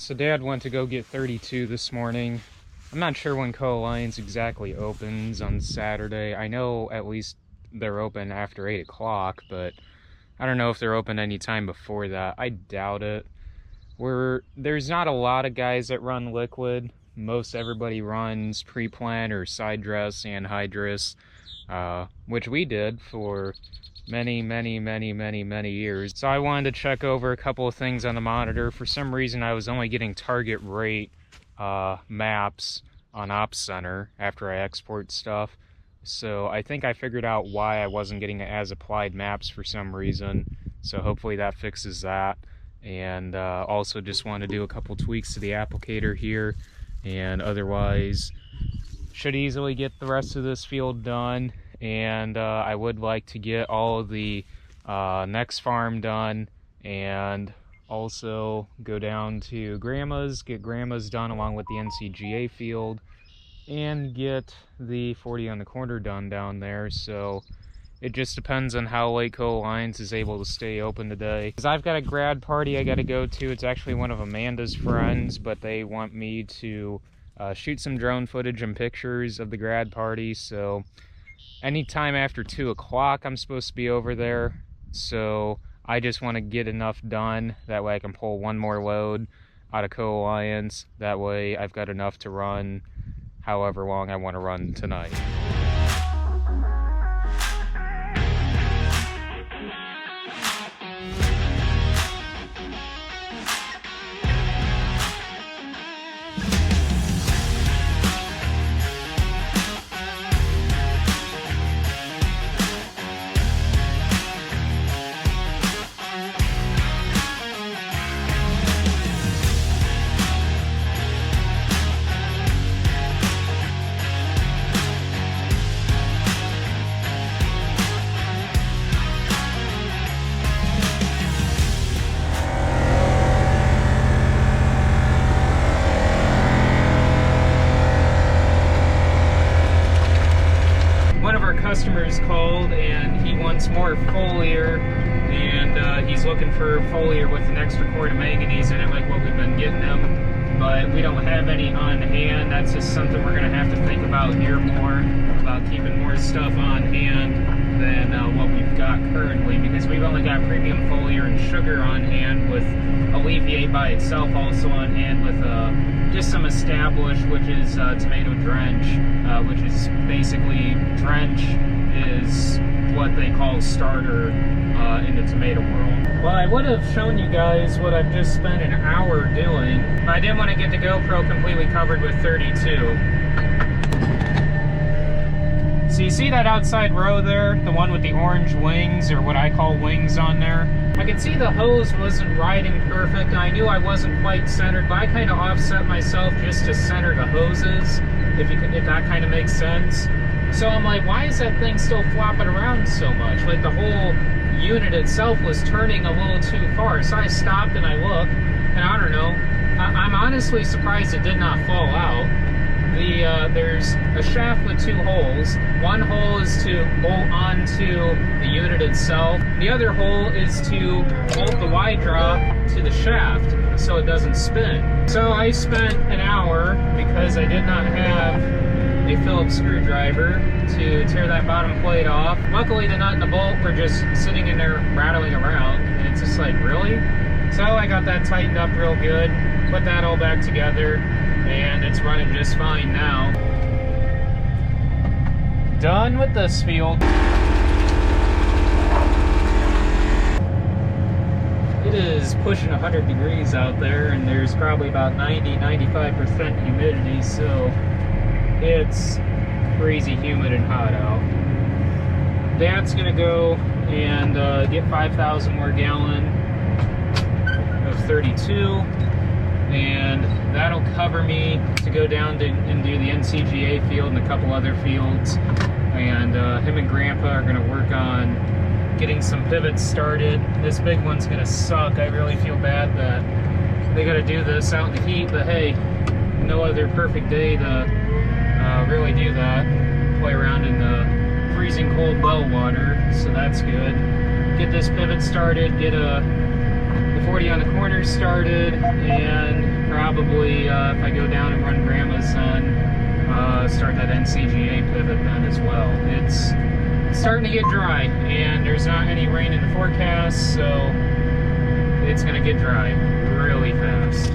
So Dad went to go get 32 this morning. I'm not sure when Co-Alliance exactly opens on Saturday. I know at least they're open after 8 o'clock, but I don't know if they're open any time before that. I doubt it. There's not a lot of guys that run liquid. Most everybody runs pre-plant or side dress anhydrous, which we did for many years. So I wanted to check over a couple of things on the monitor. For some reason I was only getting target rate maps on Ops Center after I export stuff. So I think I figured out why I wasn't getting as applied maps for some reason. So hopefully that fixes that. And also just want to do a couple tweaks to the applicator here, and otherwise should easily get the rest of this field done. And I would like to get all of the next farm done, and also go down to Grandma's, get Grandma's done along with the NCGA field, and get the 40 on the corner done down there. So it just depends on how late Co-Alliance is able to stay open today. Because I've got a grad party I got to go to. It's actually one of Amanda's friends, but they want me to shoot some drone footage and pictures of the grad party. So anytime after 2 o'clock I'm supposed to be over there. So I just want to get enough done. That way I can pull one more load out of Co-Alliance. That way I've got enough to run however long I want to run tonight. Customers called and he wants more foliar, and he's looking for foliar with an extra quart of manganese in it, like what we've been getting him, but we don't have any on hand. That's just something we're going to have to think about here more, about keeping more stuff on hand than what we've got currently, because we've only got premium foliar and sugar on hand, with Alleviate by itself also on hand, with just some established, which is tomato drench, which is basically, drench is what they call starter in the tomato world. Well, I would have shown you guys what I've just spent an hour doing. I didn't want to get the GoPro completely covered with 32. So you see that outside row there, the one with the orange wings, or what I call wings on there? I could see the hose wasn't riding perfect. I knew I wasn't quite centered, but I kind of offset myself just to center the hoses, if that kind of makes sense. So I'm like, why is that thing still flopping around so much? Like the whole unit itself was turning a little too far. So I stopped and I looked, and I don't know, I'm honestly surprised it did not fall out. There's a shaft with 2 holes. One hole is to bolt onto the unit itself. The other hole is to bolt the Y drop to the shaft so it doesn't spin. So I spent an hour, because I did not have a Phillips screwdriver, to tear that bottom plate off. Luckily the nut and the bolt were just sitting in there rattling around, and it's just like, really? So I got that tightened up real good, put that all back together, and it's running just fine now. Done with this field. It is pushing 100 degrees out there, and there's probably about 90-95% humidity, so it's crazy humid and hot out. Dad's gonna go and get 5,000 more gallon of 32, and that'll cover me to go down to and do the NCGA field and a couple other fields. And him and Grandpa are gonna work on getting some pivots started. This big one's gonna suck. I really feel bad that they gotta do this out in the heat, but hey, no other perfect day to really do that. Play around in the freezing cold well water, so that's good. Get this pivot started, get the 40 on the corner started, and probably if I go down and run Grandma's Son, start that NCGA pivot then as well. It's starting to get dry, and there's not any rain in the forecast, so it's gonna get dry really fast.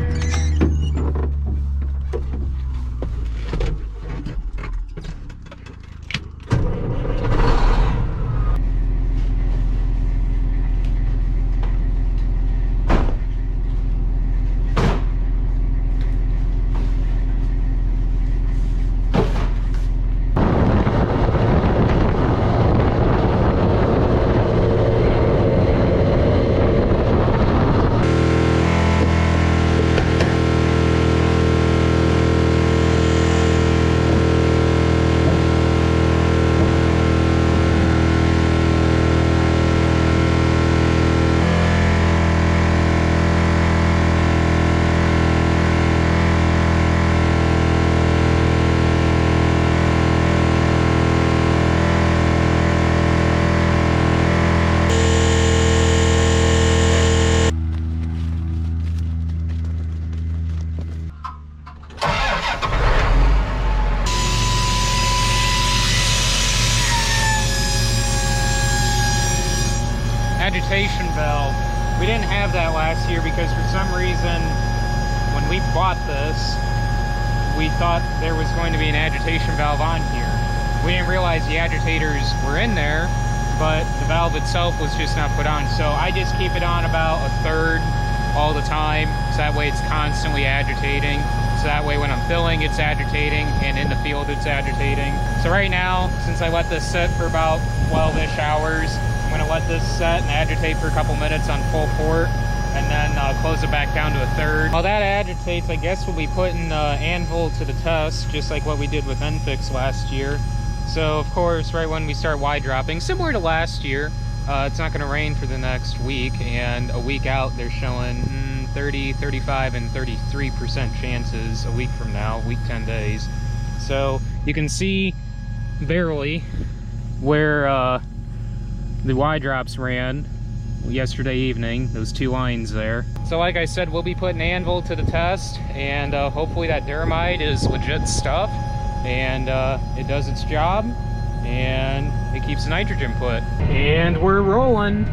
Agitation valve. We didn't have that last year because for some reason when we bought this we thought there was going to be an agitation valve on here. We didn't realize the agitators were in there, but the valve itself was just not put on. So I just keep it on about a third all the time, so that way it's constantly agitating. So that way when I'm filling it's agitating, and in the field it's agitating. So right now, since I let this sit for about 12-ish hours, I'm going to let this set and agitate for a couple minutes on full port, and then close it back down to a third. While that agitates, I guess we'll be putting anvil to the test, just like what we did with NFix last year. So of course, right when we start wide dropping, similar to last year, it's not going to rain for the next week, and a week out they're showing 30, 35, and 33% chances a week from now, week 10 days. So you can see barely where the Y drops ran yesterday evening, those two lines there. So like I said, we'll be putting anvil to the test, and hopefully that Duramide is legit stuff, and it does its job, and it keeps the nitrogen put. And we're rolling.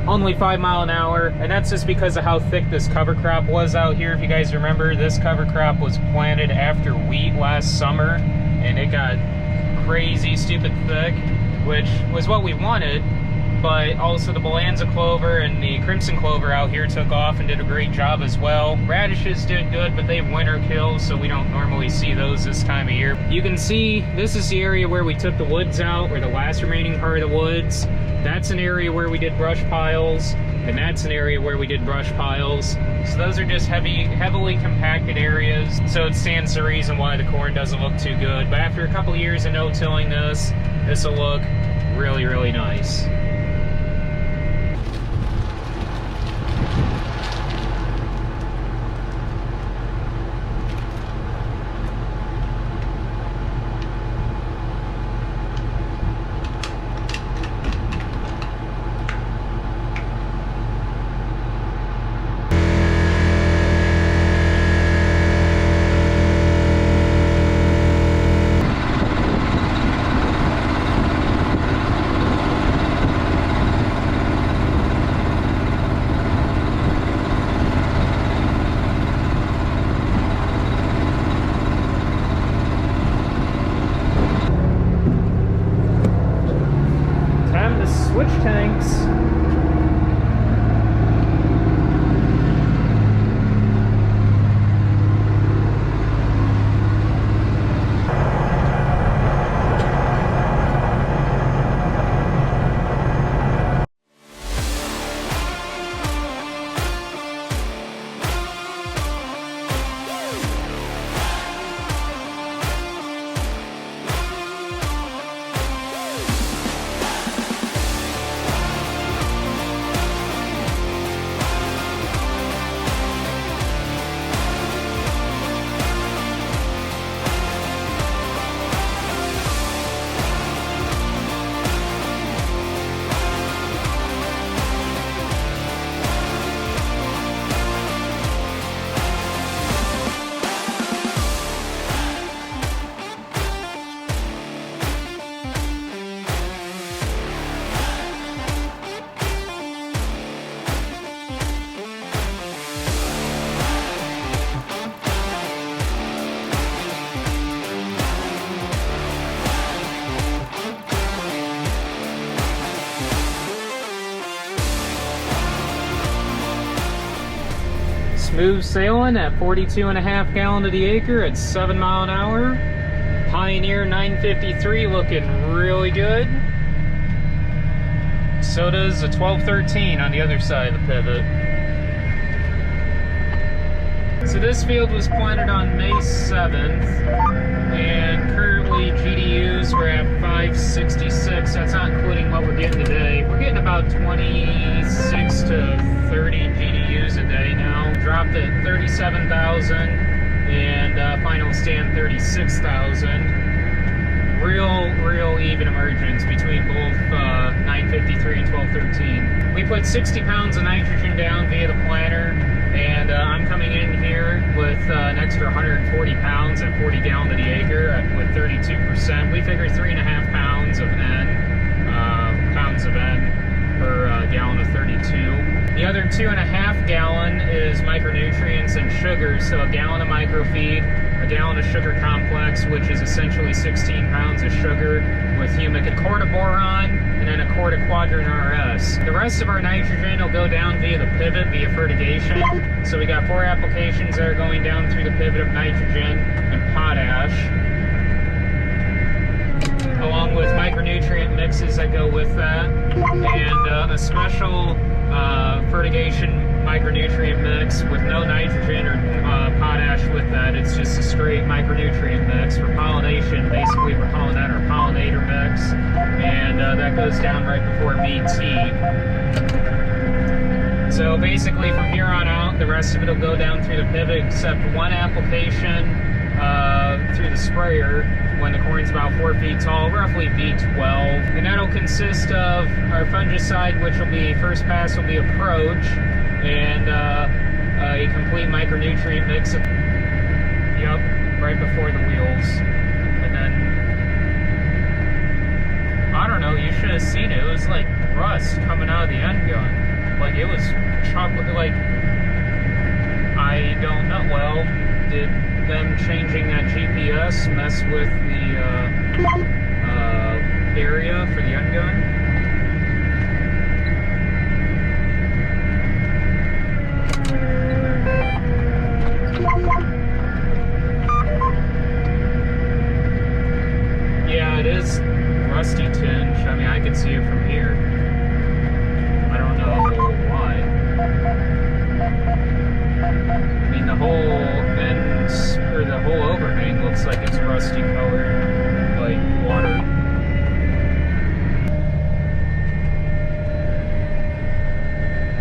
Only 5 miles an hour, and that's just because of how thick this cover crop was out here. If you guys remember, this cover crop was planted after wheat last summer, and it got crazy stupid thick, which was what we wanted, but also the Balanza clover and the crimson clover out here took off and did a great job as well. Radishes did good, but they have winter kills, so we don't normally see those this time of year. You can see this is the area where we took the woods out, or the last remaining part of the woods. That's an area where we did brush piles, and that's an area where we did brush piles. So those are just heavily compacted areas, so it stands to reason why the corn doesn't look too good. But after a couple years of no-tilling this will look really, really nice. Smooth sailing at 42.5 gallon to the acre at 7 mile an hour. Pioneer 953 looking really good. So does the 1213 on the other side of the pivot. So this field was planted on May 7th, and currently GDUs we're at 566. That's not including what we're getting today. We're getting about 26 to 30 GDUs a day now. Dropped at 37,000 and final stand 36,000. Real even emergence between both 953 and 1213. We put 60 pounds of nitrogen down via the planter, and I'm coming in here with an extra 140 pounds at 40 gallon to the acre with 32%. We figure 3.5 pounds of N per gallon of 32. The other 2.5 gallon is micronutrients and sugar, so a gallon of microfeed, a gallon of sugar complex, which is essentially 16 pounds of sugar with humic and cortiboron, and then a quart of quadrant RS. The rest of our nitrogen will go down via the pivot via fertigation. So we got 4 applications that are going down through the pivot of nitrogen and potash, along with micronutrient mixes that go with that, and a special fertigation micronutrient mix with no nitrogen or potash with that. It's just a straight micronutrient mix. For pollination, basically we're calling that our pollinator mix, and that goes down right before VT. So basically from here on out, the rest of it will go down through the pivot except one application through the sprayer when the corn's about 4 feet tall, roughly V12. And that'll consist of our fungicide, which will be, first pass will be Approach, and a complete micronutrient mix. Yep, right before the wheels. And then, I don't know, you should have seen it. It was like rust coming out of the end gun. Like, it was chocolate, like, I don't know, well, did them changing that GPS mess with the area for the end gun? Yeah, it is rusty tinge. I mean, I can see it from here. I don't know why. I mean, the whole end, or the whole overhang looks like it's rusty colored, like water.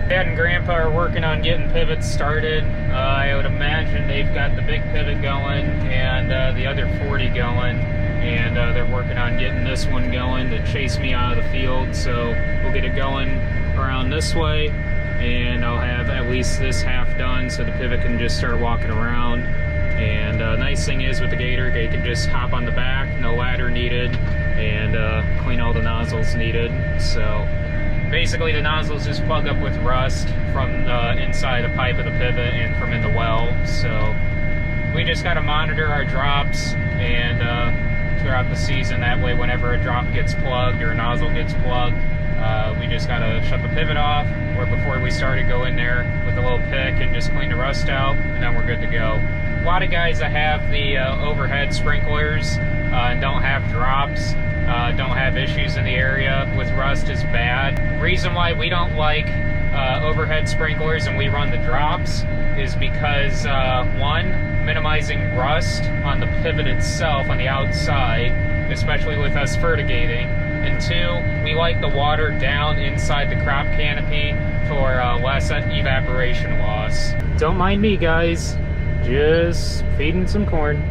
Dad and Grandpa are working on getting pivots started. I would imagine they've got the big pivot going and the other 40 going, and they're working on getting this one going to chase me out of the field. So we'll get it going around this way, and I'll have at least this half done so the pivot can just start walking around. And nice thing is with the Gator, they can just hop on the back, no ladder needed, and clean all the nozzles needed. So basically the nozzles just plug up with rust from the inside the pipe of the pivot and from in the well. So we just got to monitor our drops and throughout the season. That way whenever a drop gets plugged or a nozzle gets plugged, we just got to shut the pivot off, or before we start it, go in there with a little pick and just clean the rust out, and then we're good to go. A lot of guys that have the overhead sprinklers and don't have drops, don't have issues in the area with rust is bad. Reason why we don't like overhead sprinklers and we run the drops is because one, minimizing rust on the pivot itself on the outside, especially with us fertigating, and two, we like the water down inside the crop canopy for less evaporation loss. Don't mind me, guys, just feeding some corn.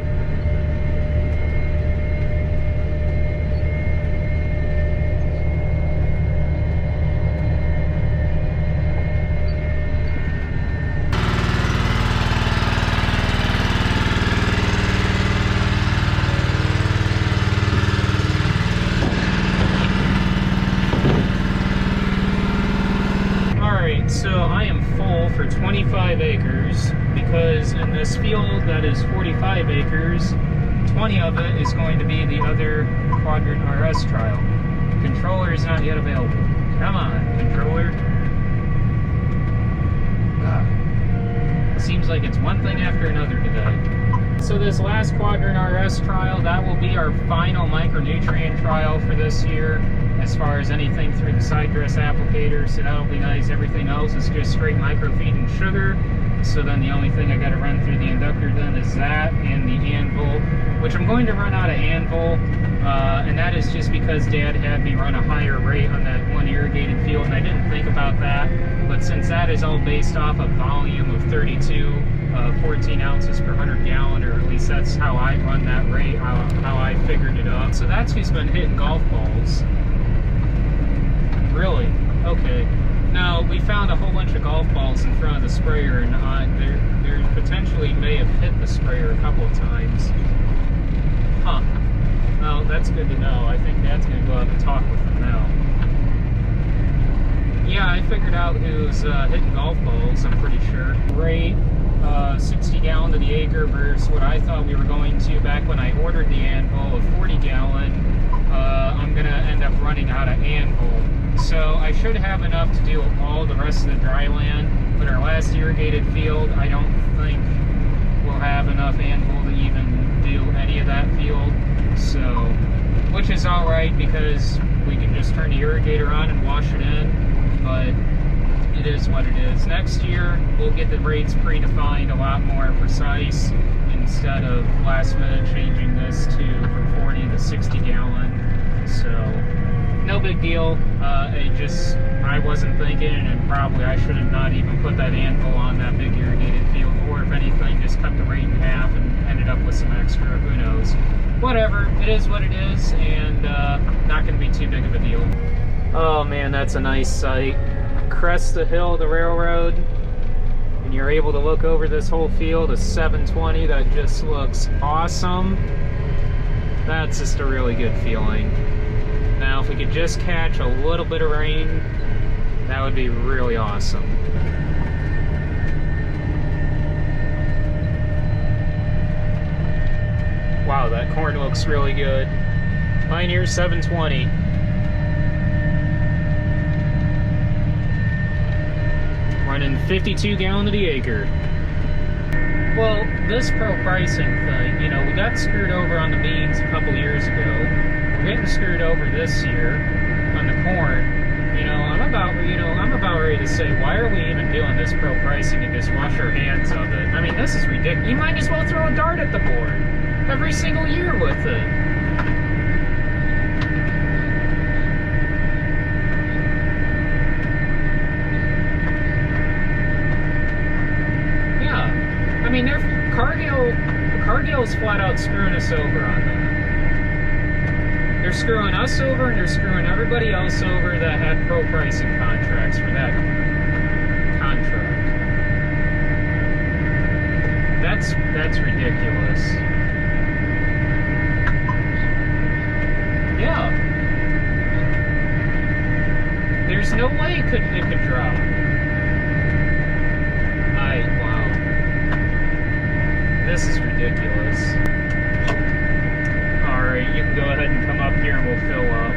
So I am full for 25 acres because in this field that is 45 acres, 20 of it is going to be the other Quadrant RS trial. Controller is not yet available. Come on, controller. See, seems like it's one thing after another today. So this last Quadrant RS trial, that will be our final micronutrient trial for this year, as far as anything through the side dress applicator, so that'll be nice. Everything else is just straight microfeed and sugar. So then the only thing I got to run through the inductor then is that and the anvil, which I'm going to run out of anvil, and that is just because Dad had me run a higher rate on that one irrigated field, and I didn't think about that. But since that is all based off a volume of 32, 14 ounces per 100 gallon, or at least that's how I run that rate, how I figured it up. So that's who's been hitting golf balls. Really? Okay. Now, we found a whole bunch of golf balls in front of the sprayer, and there potentially may have hit the sprayer a couple of times. Huh. Well, that's good to know. I think Dad's going to go up and talk with them now. Yeah, I figured out who's hitting golf balls, I'm pretty sure. Rate, 60 gallon to the acre versus what I thought we were going to back when I ordered the anvil of 40 gallon. I'm going to end up running out of anvil. So I should have enough to do all the rest of the dry land, but our last irrigated field, I don't think we'll have enough anvil to even do any of that field. So, which is alright because we can just turn the irrigator on and wash it in, but it is what it is. Next year, we'll get the rates predefined, a lot more precise, instead of last minute changing this from 40 to 60 gallon. So, no big deal. I wasn't thinking, and probably I should have not even put that anvil on that big irrigated field, or if anything, just cut the rate in half and ended up with some extra. Who knows? Whatever. It is what it is, and not going to be too big of a deal. Oh man, that's a nice sight. Crest the hill of the railroad, and you're able to look over this whole field of 720 that just looks awesome. That's just a really good feeling. Now, if we could just catch a little bit of rain, that would be really awesome. Wow, that corn looks really good. Pioneer 720. Running 52 gallon to the acre. Well, this pro pricing thing, you know, we got screwed over on the beans a couple years ago. We're getting screwed over this year on the corn. You know, I'm about ready to say, why are we even doing this pro pricing and just wash our hands of it? I mean, this is ridiculous. You might as well throw a dart at the board every single year with it. Yeah. I mean, Cargill's flat out screwing us over on that. They're screwing us over, and they're screwing everybody else over that had pro pricing contracts for that contract. That's ridiculous. Yeah. There's no way it could drop. Wow. This is ridiculous. Alright, you can go ahead and come up here and we'll fill up.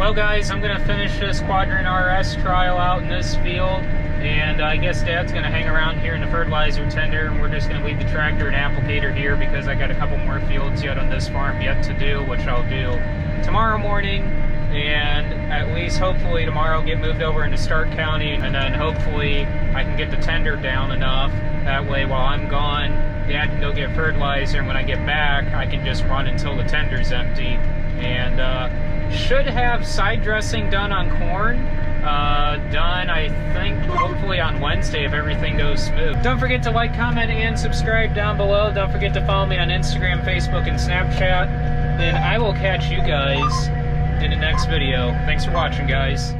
Well guys, I'm going to finish this Quadrant RS trial out in this field. And I guess Dad's going to hang around here in the fertilizer tender, and we're just going to leave the tractor and applicator here because I got a couple more fields yet on this farm yet to do, which I'll do tomorrow morning. And at least hopefully tomorrow get moved over into Stark County, and then hopefully I can get the tender down enough. That way while I'm gone, Dad can go get fertilizer, and when I get back, I can just run until the tender's empty. And should have side dressing done on corn. Done, I think, hopefully on Wednesday if everything goes smooth. Don't forget to like, comment, and subscribe down below. Don't forget to follow me on Instagram, Facebook, and Snapchat. And I will catch you guys in the next video. Thanks for watching, guys.